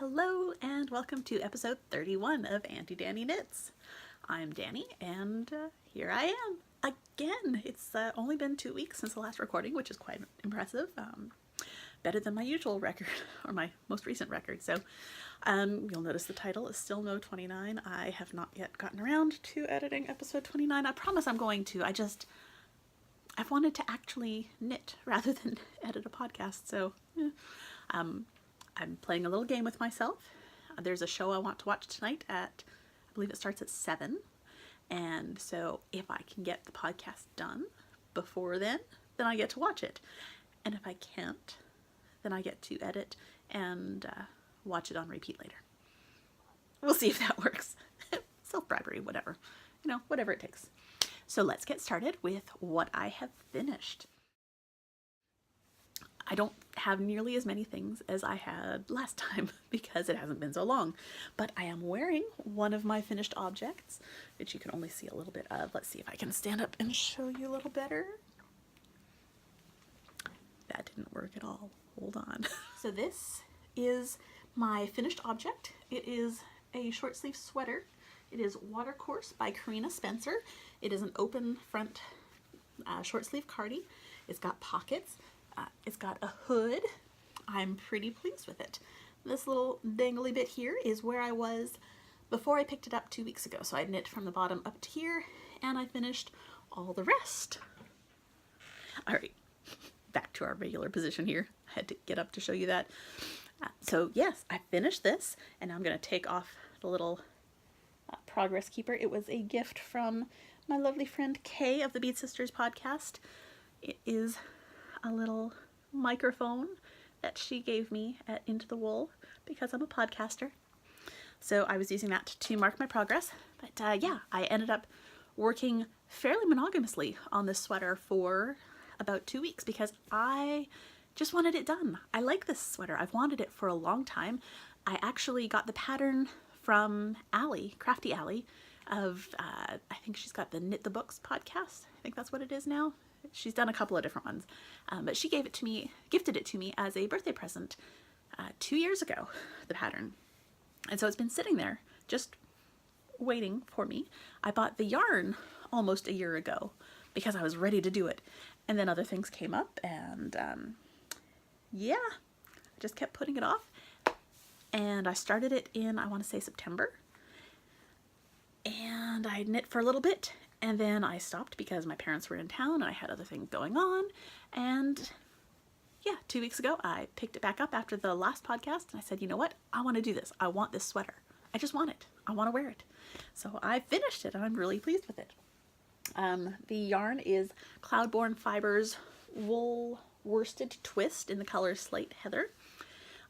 Hello and welcome to episode 31 of Auntie Danny Knits. I'm Danny and here I am again. It's only been 2 weeks since the last recording, which is quite impressive. Better than my usual record, or my most recent record. So you'll notice the title is still No 29. I have not yet gotten around to editing episode 29. I promise I'm going to. I've wanted to actually knit rather than edit a podcast. So I'm playing a little game with myself. There's a show I want to watch tonight at, I believe it starts at 7. And so if I can get the podcast done before then I get to watch it. And if I can't, then I get to edit and watch it on repeat later. We'll see if that works. Self-bribery, whatever. Whatever it takes. So let's get started with what I have finished. I don't have nearly as many things as I had last time because it hasn't been so long, but I am wearing one of my finished objects, which you can only see a little bit of. Let's see if I can stand up and show you a little better. That didn't work at all. Hold on. So this is my finished object. It is a short sleeve sweater. It is Watercourse by Karina Spencer. It is an open front short sleeve cardie. It's got pockets. It's got a hood. I'm pretty pleased with it. This little dangly bit here is where I was before I picked it up 2 weeks ago. So I knit from the bottom up to here and I finished all the rest. All right, back to our regular position here. I had to get up to show you that. So yes, I finished this and now I'm going to take off the little progress keeper. It was a gift from my lovely friend Kay of the Bead Sisters podcast. It is a little microphone that she gave me at Into the Wool because I'm a podcaster. So I was using that to mark my progress. But yeah, I ended up working fairly monogamously on this sweater for about 2 weeks because I just wanted it done. I like this sweater. I've wanted it for a long time. I actually got the pattern from Allie, Crafty Allie, of I think she's got the Knit the Books podcast. I think that's what it is now. She's done a couple of different ones, but she gifted it to me as a birthday present 2 years ago, the pattern. And so it's been sitting there just waiting for me. I bought the yarn almost a year ago because I was ready to do it. And then other things came up and yeah, I just kept putting it off. And I started it in, I want to say September. And I knit for a little bit. And then I stopped because my parents were in town and I had other things going on. And yeah, 2 weeks ago, I picked it back up after the last podcast and I said, you know what? I want to do this. I want this sweater. I just want it. I want to wear it. So I finished it and I'm really pleased with it. The yarn is Cloudborne Fibers Wool Worsted Twist in the color Slate Heather.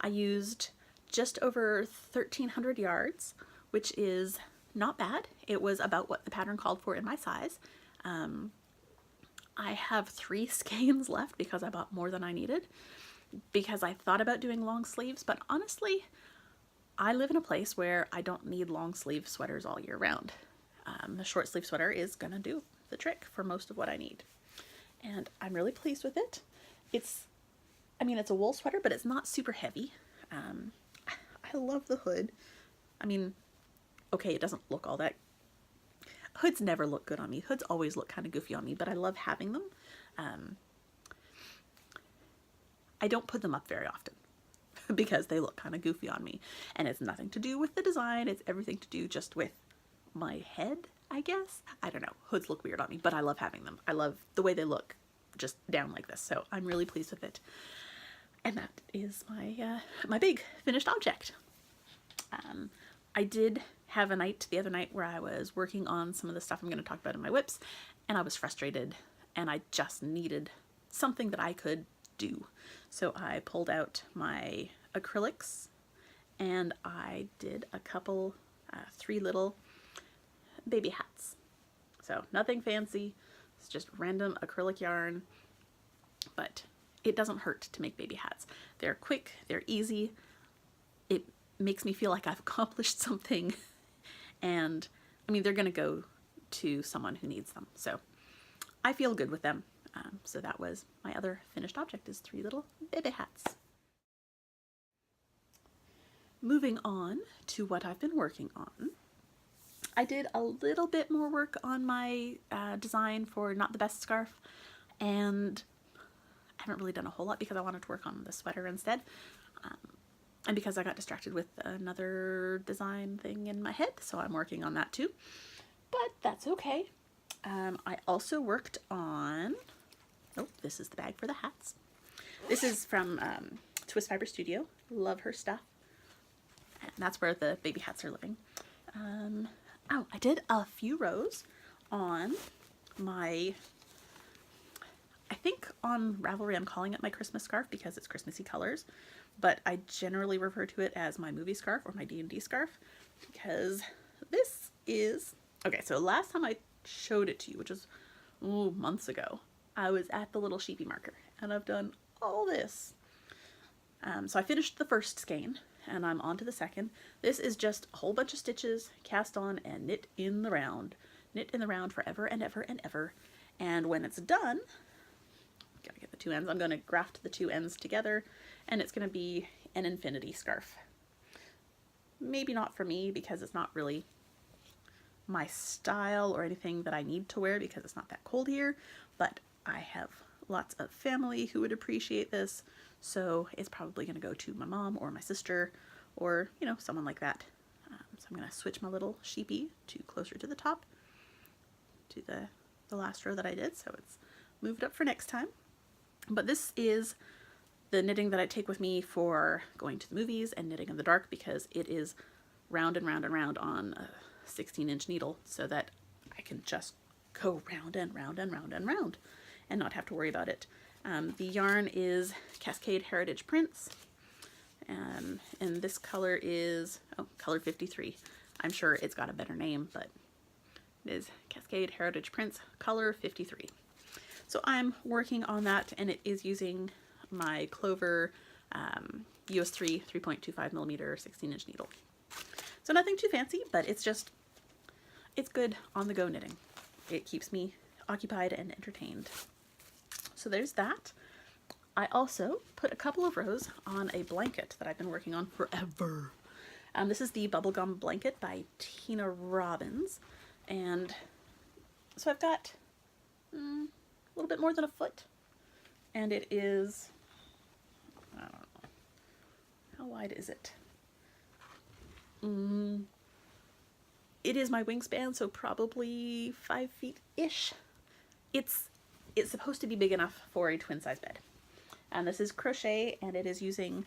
I used just over 1,300 yards, which is not bad. It was about what the pattern called for in my size. I have 3 skeins left because I bought more than I needed because I thought about doing long sleeves, but honestly, I live in a place where I don't need long sleeve sweaters all year round. The short sleeve sweater is gonna do the trick for most of what I need. And I'm really pleased with it. It's a wool sweater, but it's not super heavy. I love the hood. Okay, it doesn't look all that... Hoods never look good on me. Hoods always look kind of goofy on me, but I love having them. I don't put them up very often because they look kind of goofy on me. And it's nothing to do with the design. It's everything to do just with my head, I guess. I don't know. Hoods look weird on me, but I love having them. I love the way they look just down like this. So I'm really pleased with it. And that is my big finished object. I did have a night the other night where I was working on some of the stuff I'm going to talk about in my whips, and I was frustrated, and I just needed something that I could do. So I pulled out my acrylics, and I did a couple, 3 little baby hats. So nothing fancy, it's just random acrylic yarn, but it doesn't hurt to make baby hats. They're quick, they're easy, it makes me feel like I've accomplished something, and they're gonna go to someone who needs them, so I feel good with them. So that was my other finished object, is 3 little baby hats. moving on to what I've been working on. I did a little bit more work on my design for Not the Best scarf, and I haven't really done a whole lot because I wanted to work on the sweater instead. And because I got distracted with another design thing in my head, so I'm working on that too. But that's okay. I also worked on, oh, this is the bag for the hats. This is from Twist Fiber Studio. Love her stuff. And that's where the baby hats are living. Oh, I did a few rows on my, I think on Ravelry I'm calling it my Christmas scarf because it's Christmassy colors, but I generally refer to it as my movie scarf or my D&D scarf because this is, okay, so last time I showed it to you, which was months ago, I was at the little sheepy marker and I've done all this. So I finished the first skein and I'm on to the second. This is just a whole bunch of stitches cast on and knit in the round. Knit in the round forever and ever and ever. And when it's done, gotta get the two ends, I'm gonna graft the two ends together and it's gonna be an infinity scarf. Maybe not for me because it's not really my style or anything that I need to wear because it's not that cold here, but I have lots of family who would appreciate this, so it's probably going to go to my mom or my sister or, you know, someone like that. So I'm going to switch my little sheepy to closer to the top, to the last row that I did, so it's moved up for next time. But this is the knitting that I take with me for going to the movies and knitting in the dark because it is round and round and round on a 16-inch needle so that I can just go round and round and round and round and not have to worry about it. The yarn is Cascade Heritage Prints, and this color is, oh, color 53. I'm sure it's got a better name, but it is Cascade Heritage Prints, color 53. So I'm working on that, and it is using my Clover US 3 3.25 millimeter 16-inch needle. So nothing too fancy, but it's good on-the-go knitting. It keeps me occupied and entertained. So there's that. I also put a couple of rows on a blanket that I've been working on forever. This is the Bubblegum Blanket by Tina Robbins. And so I've got a little bit more than a foot. And it is, I don't know, how wide is it? It is my wingspan, so probably 5 feet-ish. It's supposed to be big enough for a twin-size bed. And this is crochet, and it is using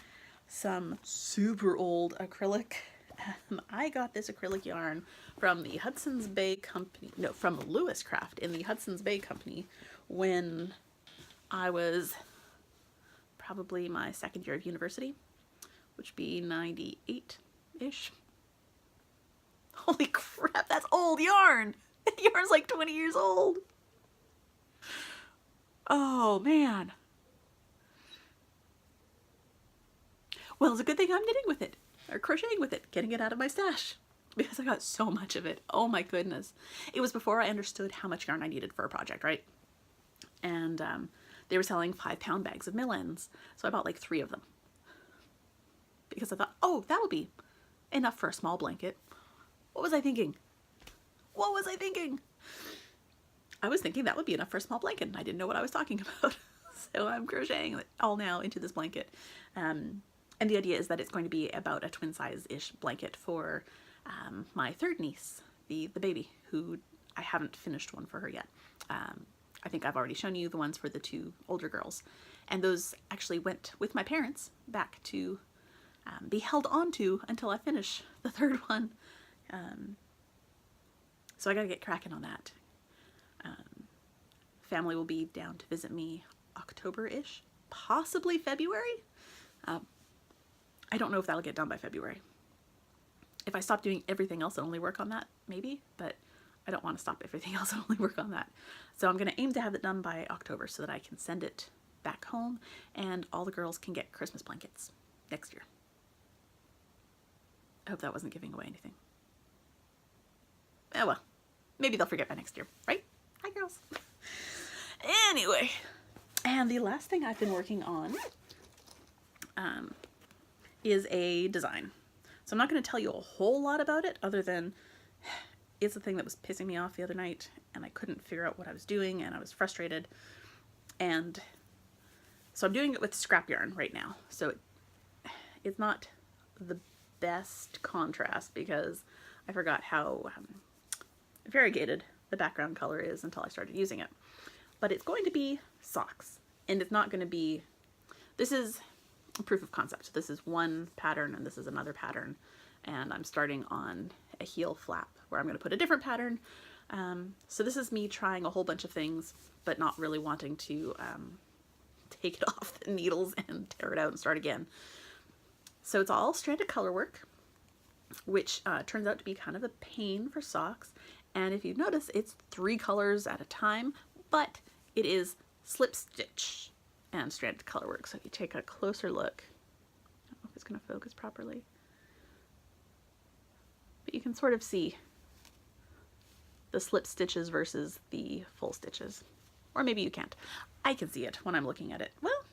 some super old acrylic. I got this acrylic yarn from the Hudson's Bay Company, no, from Lewis Craft in the Hudson's Bay Company when I was probably my second year of university, which would be 98-ish. Holy crap, that's old yarn! The yarn's like 20 years old. Oh, man. Well, it's a good thing I'm knitting with it, or crocheting with it, getting it out of my stash, because I got so much of it. Oh my goodness. It was before I understood how much yarn I needed for a project, right? And they were selling 5-pound bags of mill ends, so I bought like 3 of them. Because I thought, oh, that'll be enough for a small blanket. What was I thinking? What was I thinking? I was thinking that would be enough for a small blanket, and I didn't know what I was talking about. So I'm crocheting it all now into this blanket. And the idea is that it's going to be about a twin-size-ish blanket for my third niece, the baby, who I haven't finished one for her yet. I think I've already shown you the ones for the 2 older girls. And those actually went with my parents back to be held on to until I finish the 3rd one. So I gotta get cracking on that. Family will be down to visit me October-ish, possibly February. I don't know if that'll get done by February. If I stop doing everything else and only work on that, maybe, but I don't want to stop everything else and only work on that. So I'm going to aim to have it done by October so that I can send it back home and all the girls can get Christmas blankets next year. I hope that wasn't giving away anything. Oh well, maybe they'll forget by next year, right? Hi girls. Anyway, and the last thing I've been working on is a design. So I'm not going to tell you a whole lot about it other than it's the thing that was pissing me off the other night and I couldn't figure out what I was doing and I was frustrated. And so I'm doing it with scrap yarn right now. So it's not the best contrast because I forgot how variegated the background color is until I started using it. But it's going to be socks, and it's not going to be, this is a proof of concept. This is one pattern and this is another pattern, and I'm starting on a heel flap where I'm going to put a different pattern. So this is me trying a whole bunch of things but not really wanting to take it off the needles and tear it out and start again. So it's all stranded color work, which turns out to be kind of a pain for socks. And if you notice, it's 3 colors at a time, but it is slip stitch and stranded color work. So if you take a closer look, I don't know if it's going to focus properly, but you can sort of see the slip stitches versus the full stitches. Or maybe you can't. I can see it when I'm looking at it. Well,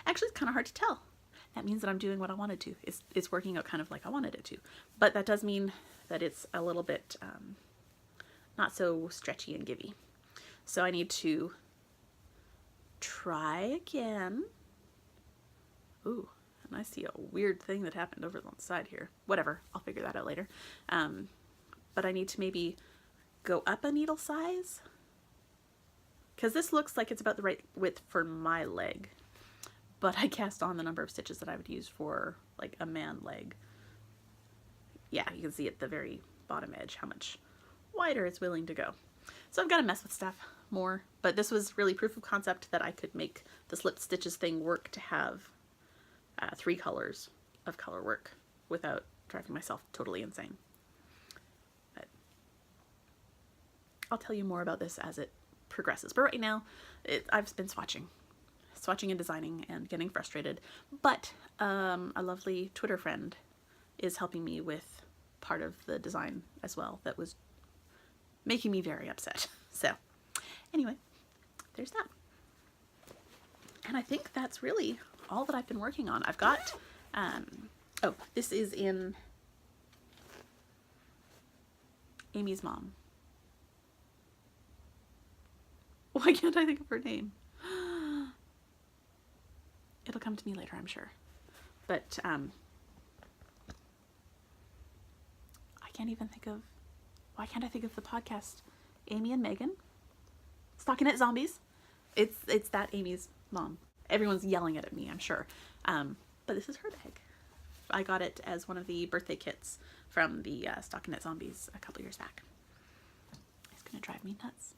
actually it's kind of hard to tell. That means that I'm doing what I wanted to. It's working out kind of like I wanted it to. But that does mean that it's a little bit not so stretchy and givey. So I need to try again. Ooh, and I see a weird thing that happened over on the side here. Whatever, I'll figure that out later. But I need to maybe go up a needle size, because this looks like it's about the right width for my leg, but I cast on the number of stitches that I would use for like a man leg. Yeah, you can see at the very bottom edge how much wider it's willing to go. So I've got to mess with stuff more, but this was really proof of concept that I could make the slip stitches thing work to have 3 colors of color work without driving myself totally insane. But I'll tell you more about this as it progresses. But right now, I've been swatching and designing and getting frustrated. But a lovely Twitter friend is helping me with part of the design as well that was making me very upset. So anyway, there's that. And I think that's really all that I've been working on. I've got, oh, this is in Amy's mom. Why can't I think of her name? It'll come to me later, I'm sure. But I can't even think of, why can't I think of the podcast? Amy and Megan? Stockinette Zombies? It's that Amy's mom. Everyone's yelling at me, I'm sure. But this is her bag. I got it as one of the birthday kits from the Stockinette Zombies a couple years back. It's gonna drive me nuts.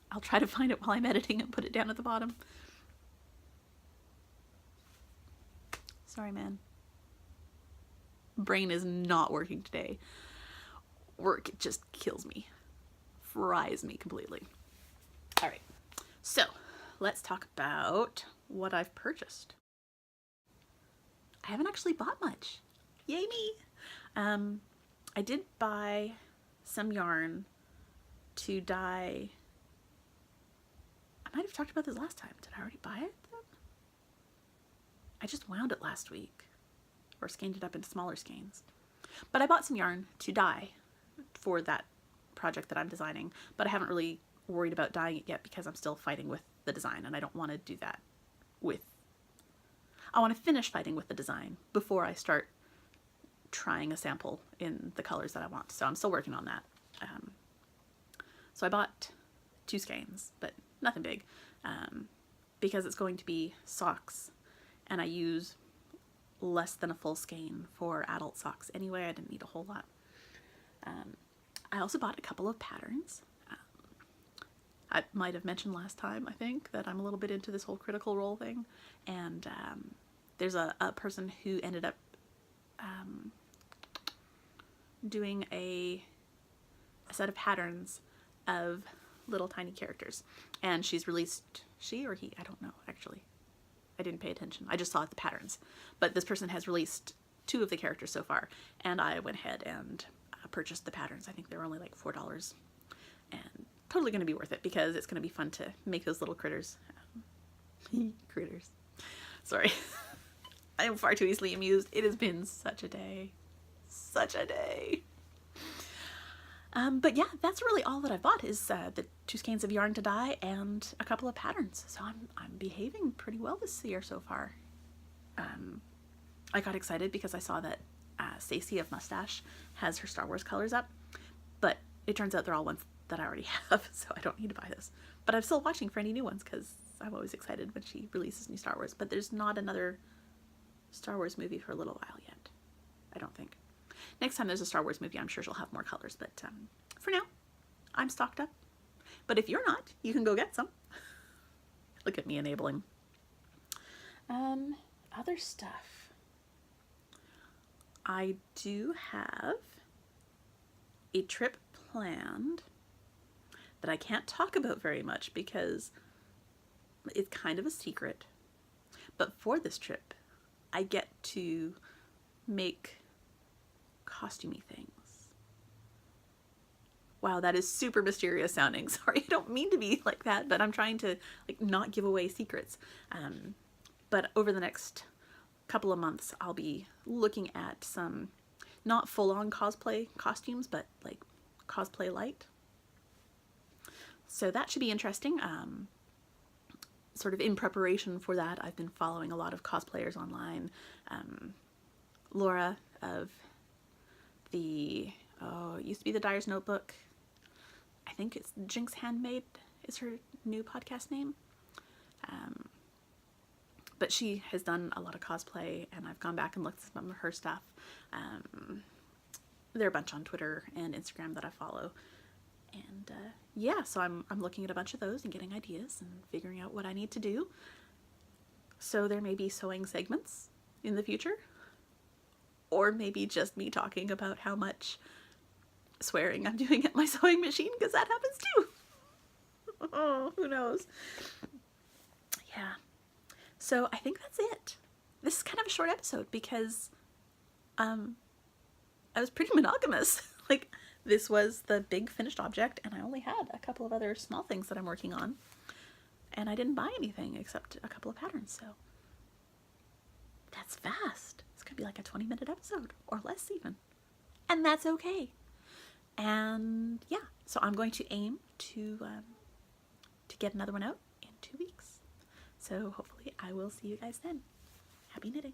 I'll try to find it while I'm editing and put it down at the bottom. Sorry, man. Brain is not working today. Work just kills me. Fries me completely. All right. So let's talk about what I've purchased. I haven't actually bought much. Yay me! I did buy some yarn to dye. I might have talked about this last time. Did I already buy it then? I just wound it last week, or skeined it up into smaller skeins. But I bought some yarn to dye for that project that I'm designing, but I haven't really worried about dyeing it yet because I'm still fighting with the design, and I don't want to do that with, I want to finish fighting with the design before I start trying a sample in the colors that I want. So I'm still working on that. So I bought 2 skeins, but nothing big, because it's going to be socks, and I use less than a full skein for adult socks anyway. I didn't need a whole lot. I also bought a couple of patterns. I might have mentioned last time, I think, that I'm a little bit into this whole Critical Role thing, and there's a person who ended up doing a set of patterns of little tiny characters, and she's released, she or he, I don't know actually, I didn't pay attention, I just saw the patterns, but this person has released 2 of the characters so far, and I went ahead and purchased the patterns. I think they were only like $4, and totally going to be worth it because it's going to be fun to make those little critters. Critters. Sorry. I am far too easily amused. It has been such a day. such a day. But yeah, that's really all that I've bought is the 2 skeins of yarn to dye and a couple of patterns. So I'm behaving pretty well this year so far. I got excited because I saw that Stacey of Mustache has her Star Wars colors up, but it turns out they're all ones that I already have, so I don't need to buy this. But I'm still watching for any new ones because I'm always excited when she releases new Star Wars. But there's not another Star Wars movie for a little while yet, I don't think. Next time there's a Star Wars movie, I'm sure she'll have more colors, but for now, I'm stocked up. But if you're not, you can go get some. Look at me enabling. Other stuff. I do have a trip planned that I can't talk about very much because it's kind of a secret. But for this trip, I get to make costumey things. Wow, that is super mysterious sounding. Sorry, I don't mean to be like that, but I'm trying to like not give away secrets. But over the next couple of months, I'll be looking at some not full-on cosplay costumes, but like cosplay light. So that should be interesting. Sort of in preparation for that, I've been following a lot of cosplayers online. Laura of the, it used to be the Dyer's Notebook. I think it's Jinx Handmade is her new podcast name. But she has done a lot of cosplay, and I've gone back and looked at some of her stuff. There are a bunch on Twitter and Instagram that I follow. And yeah, so I'm looking at a bunch of those and getting ideas and figuring out what I need to do. So there may be sewing segments in the future, or maybe just me talking about how much swearing I'm doing at my sewing machine, because that happens too. Oh, who knows? Yeah. So I think that's it. This is kind of a short episode because I was pretty monogamous. Like, this was the big finished object, and I only had a couple of other small things that I'm working on. And I didn't buy anything except a couple of patterns, so that's fast. It's gonna be like a 20-minute episode, or less even. And that's okay. And yeah, so I'm going to aim to get another one out in 2 weeks. So hopefully I will see you guys then. Happy knitting.